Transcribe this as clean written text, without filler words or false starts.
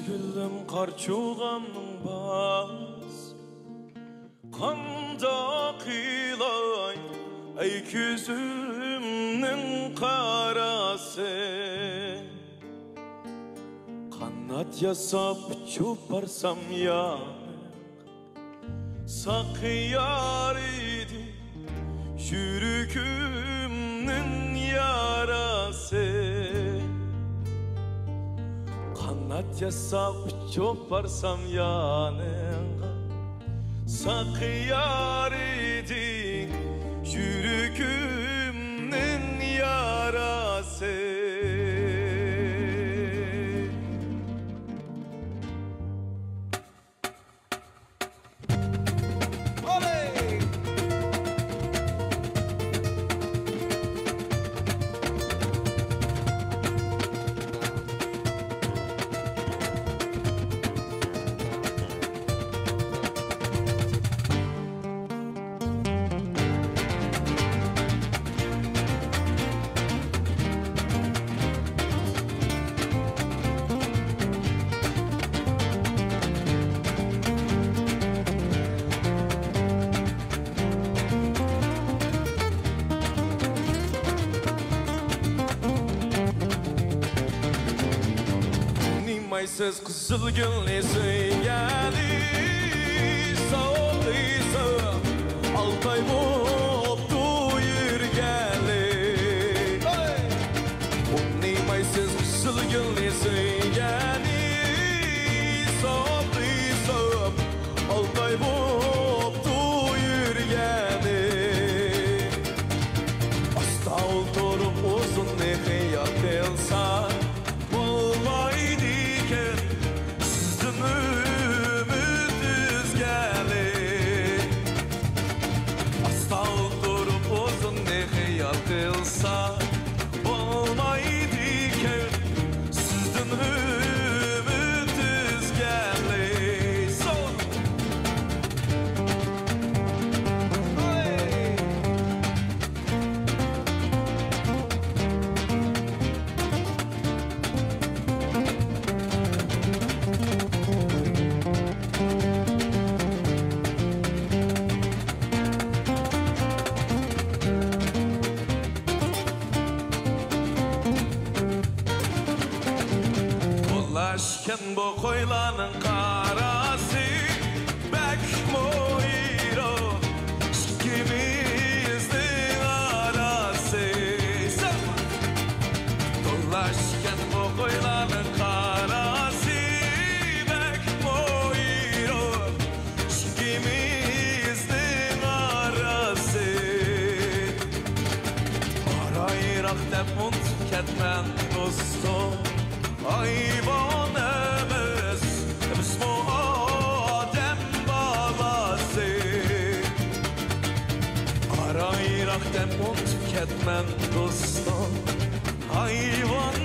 Süzgüldüm qarçuğamның bas Qanda qilay Ey küzümnün qarası Qanat yasab çoparsam yanıq Saqiyar idi Yürükümnün yarası Qanat yasab çoparsam yanığa Saqiyar idi Yürükümnün yarası Siz kızıl gülnesi geldi Sağlıysa Altay boptu yürgeli Unnimaysiz kızıl gülnesi geldi Sağlıysa Altay boptu yürgeli Asta oturup uzun ne hayat elsa Olmaydı Sizin ümidiniz gelir Asta oturup uzun ne hayal kılsa Olmaydı ki Sizin ümidiniz gelir Son Ulaşken bu koylanın karası Bek moiro İkimizin arası Ulaşken bu koylanın karası Bek moiro İkimizin arası Arayırak dep unt ketmen dostum Hayvanımız Biz bu Adem balası Arayırak dem unt ketmen dostum Hayvan